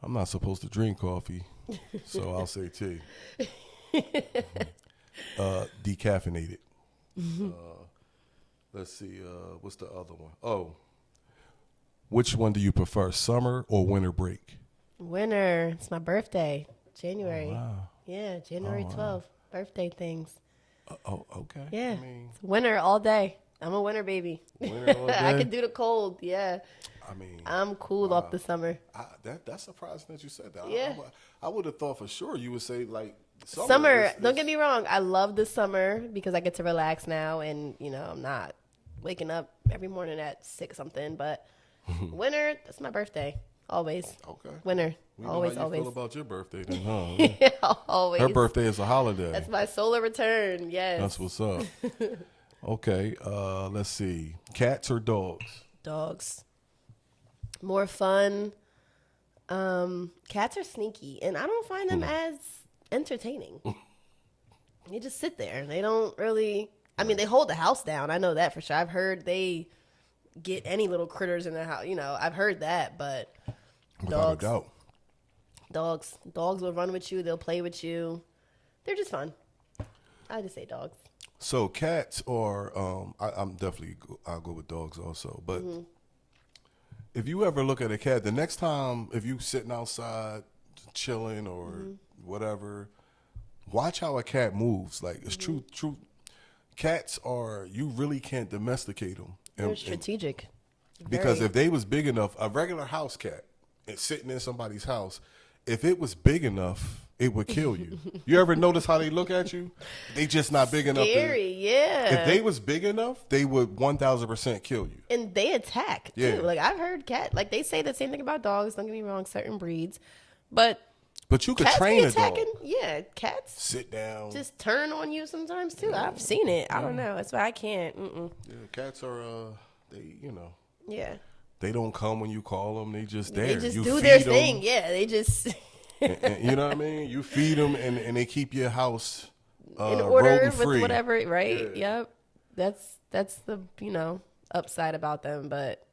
A: I'm not supposed to drink coffee, so I'll say tea. Decaffeinated. Let's see. What's the other one? Oh, which one do you prefer, summer or winter break?
B: Winter. It's my birthday, January.
A: Oh, wow.
B: Yeah, January 12th. Birthday things.
A: Okay.
B: Yeah, it's winter all day. I'm a winter baby.
A: Winter all day?
B: I can do the cold. Yeah. I'm cool off the summer.
A: That's surprising that you said that.
B: Yeah.
A: I would have thought for sure you would say like
B: summer. Don't get me wrong. I love the summer because I get to relax now, and I'm not waking up every morning at 6 something. But winter, that's my birthday. Always.
A: Okay.
B: Winter.
A: We
B: always.
A: Know how you
B: always.
A: feel about your birthday then, huh?
B: Yeah, always.
A: Her birthday is a holiday.
B: That's my solar return. Yes.
A: That's what's up. Okay. Let's see. Cats or dogs?
B: Dogs. More fun. Cats are sneaky, and I don't find them as entertaining. They just sit there. They don't really. I mean, they hold the house down. I know that for sure. I've heard they get any little critters in the house. You know, I've heard that, but
A: Without a doubt.
B: dogs will run with you. They'll play with you. They're just fun. I just say dogs.
A: So cats are, I'll go with dogs also. But if you ever look at a cat, the next time, if you sitting outside chilling or whatever, watch how a cat moves. Like, it's true. Cats are, you really can't domesticate them.
B: They're strategic.
A: Because if they was big enough, a regular house cat, and sitting in somebody's house, if it was big enough, it would kill you. You ever notice how they look at you? They just not big enough.
B: Scary, yeah.
A: If they was big enough, they would 1,000% kill you.
B: And they attack too.
A: Yeah.
B: Like I've heard like they say the same thing about dogs. Don't get me wrong, certain breeds, but
A: you could
B: cats
A: train
B: be
A: a dog.
B: attacking. Yeah, cats
A: Sit down.
B: just turn on you sometimes too. I've seen it. I don't know. That's why I can't.
A: Yeah, cats are they
B: Yeah.
A: they don't come when you call them. They just there.
B: They just
A: you
B: do
A: feed
B: their
A: 'em,
B: thing. Yeah, they just
A: and you know what I mean? You feed them and they keep your house
B: in order
A: rodent-free.
B: with whatever. Right.
A: Yeah.
B: Yep. That's the upside about them. But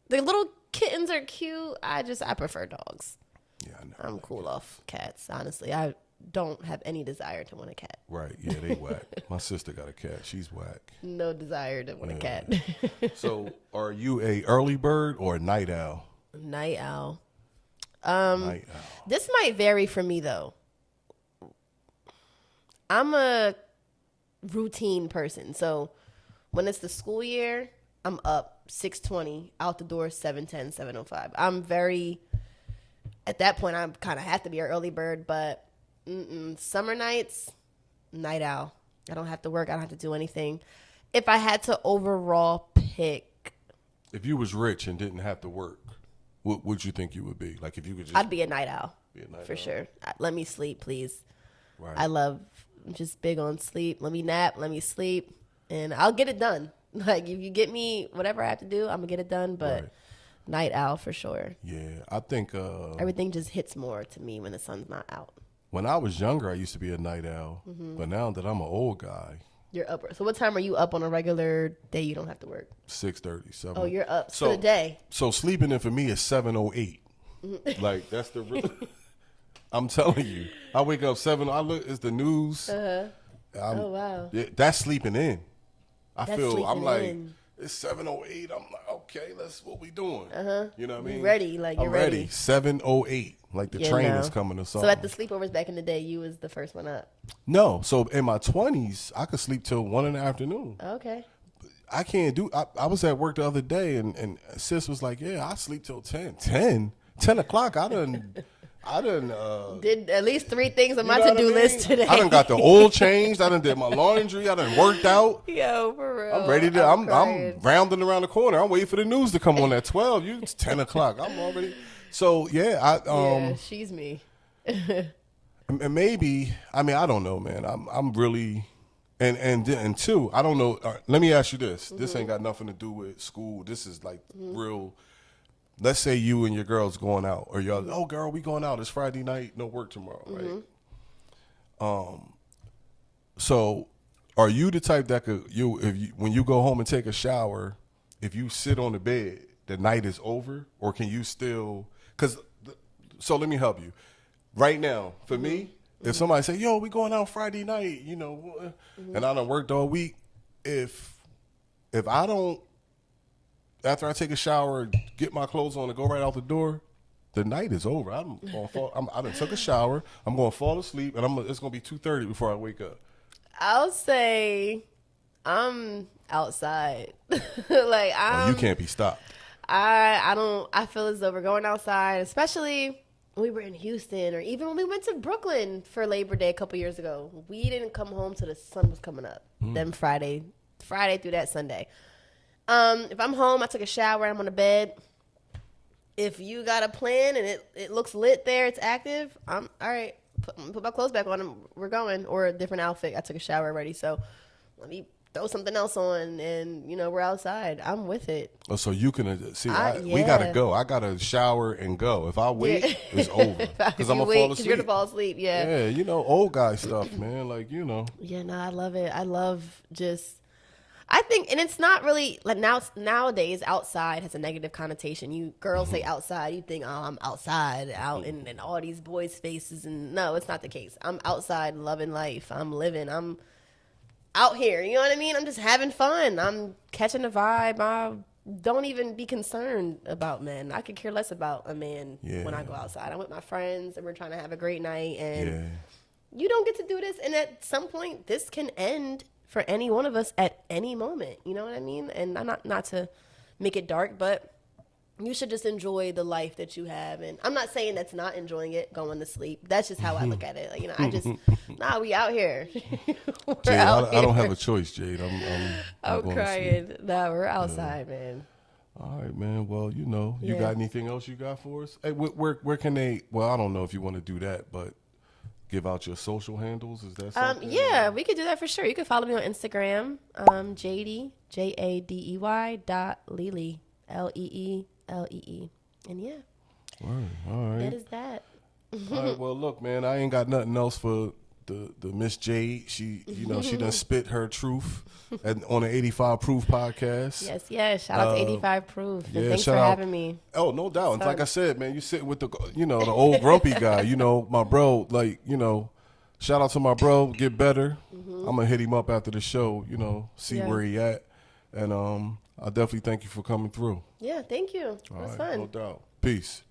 B: the little kittens are cute. I prefer dogs.
A: Yeah, I know.
B: I'm cool off cats. Honestly, I don't have any desire to want a cat.
A: Right. Yeah, they whack. My sister got a cat. She's whack.
B: No desire to want a cat.
A: So, are you a early bird or a night owl?
B: Night owl.
A: Night owl.
B: This might vary for me though. I'm a routine person. So when it's the school year, I'm up 6:20, out the door 7:10, 7:05. I'm very, at that point, I kind of have to be an early bird, but summer nights, night owl. I don't have to work. I don't have to do anything. If I had to overall pick,
A: If you was rich and didn't have to work, what would you think you would be? Like if you could just
B: I'd be a night owl.
A: be a night
B: For
A: owl?
B: sure. Let me sleep, please.
A: Right.
B: I'm just big on sleep. Let me nap, let me sleep, and I'll get it done. Like, if you get me whatever I have to do, I'm going to get it done, but
A: Right.
B: night owl for sure.
A: Yeah, I think
B: Everything just hits more to me when the sun's not out.
A: when I was younger, I used to be a night owl. But now that I'm an old guy,
B: You're up. So what time are you up on a regular day you don't have to work?
A: 6:30, 7.
B: Oh, you're up
A: So-
B: for the day.
A: So sleeping in for me is 7:08. Like that's the real. I'm telling you, I wake up 7. I look. It's the news.
B: Oh, wow.
A: Yeah, that's sleeping in.
B: That's
A: I'm
B: sleeping
A: like,
B: in.
A: it's 7:08. I'm like, okay, what we doing. You know what I mean?
B: You ready, like, you're
A: I'm
B: ready.
A: 7:08. Like the
B: You
A: train
B: know.
A: is coming or
B: So
A: something.
B: at the sleepovers back in the day, you was the first one up.
A: No, so in my 20s, I could sleep till 1 in the afternoon.
B: Okay.
A: I can't do. I was at work the other day, and sis was like, "Yeah, I sleep till 10 o'clock. I done.
B: Did at least 3 things on my
A: you know what
B: to-do
A: I mean?
B: list today.
A: I done got the oil changed. I done did my laundry. I done worked out.
B: Yo, for real.
A: I'm ready to. I'm
B: crying.
A: rounding around the corner. I'm waiting for the news to come on at 12. It's 10 o'clock. I'm already. So yeah,
B: yeah, she's me.
A: and maybe. I mean, I don't know, man. I'm really. And two, I don't know. Let me ask you this. This ain't got nothing to do with school. This is like real. Let's say you and your girl's going out, or y'all, oh girl, we going out. It's Friday night, no work tomorrow, right? So are you the type that could when you go home and take a shower, if you sit on the bed, the night is over, or can you still? So let me help you. Right now, for me, if somebody say, "Yo, we going out Friday night," and I done worked all week, if I don't. After I take a shower, get my clothes on, and go right out the door, the night is over. I'm gonna fall. I done took a shower. I'm gonna fall asleep, and it's gonna be 2:30 before I wake up.
B: I'll say I'm outside.
A: You can't be stopped.
B: I feel as though we're going outside, especially when we were in Houston, or even when we went to Brooklyn for Labor Day a couple years ago. We didn't come home till the sun was coming up. Then Friday through that Sunday. If I'm home, I took a shower, I'm on the bed. If you got a plan and it looks lit there, it's active, I'm all right. Put my clothes back on and we're going, or a different outfit. I took a shower already, so let me throw something else on, and we're outside. I'm with it.
A: Oh, so you can see. We
B: yeah.
A: gotta go. I gotta shower and go. If I wait, it's over because I'm gonna fall asleep.
B: You're gonna fall asleep. Yeah.
A: Yeah, old guy stuff, man. Like
B: Yeah, no, I love it. I think, and it's not really like nowadays. Outside has a negative connotation. You girls say outside, you think, oh, I'm outside, out in all these boys' faces, and no, it's not the case. I'm outside, loving life. I'm living. I'm out here. You know what I mean? I'm just having fun. I'm catching the vibe. I don't even be concerned about men. I could care less about a man when I go outside. I'm with my friends, and we're trying to have a great night, and you don't get to do this. And at some point, this can end for any one of us at any moment. You know what I mean? And I'm not to make it dark, but you should just enjoy the life that you have. And I'm not saying that's not enjoying it, going to sleep. That's just how I look at it. Like, you know, I just, we out here.
A: Jade, I don't have a choice, Jade.
B: I'm crying. Nah, we're outside, man.
A: All right, man. Well, you know, you got anything else you got for us? Hey, where can they, well, I don't know if you want to do that, but give out your social handles. Is that something?
B: Yeah, we could do that for sure. You can follow me on Instagram, Jadey, JADEY.Lelee, LEELEE. And yeah.
A: All right.
B: That is that.
A: All right, well, look, man, I ain't got nothing else for the Miss Jade. She, you know, she done spit her truth on the 85 Proof podcast.
B: Yes. Shout out to 85 Proof. And thanks for having me.
A: Oh, no doubt. And like I said, man, you sitting with the, you know, the old grumpy guy, you know, my bro, like, you know, shout out to my bro, get better. I'm going to hit him up after the show, you know, see where he at. And I definitely thank you for coming through.
B: Yeah, thank you. It was fun.
A: No doubt. Peace.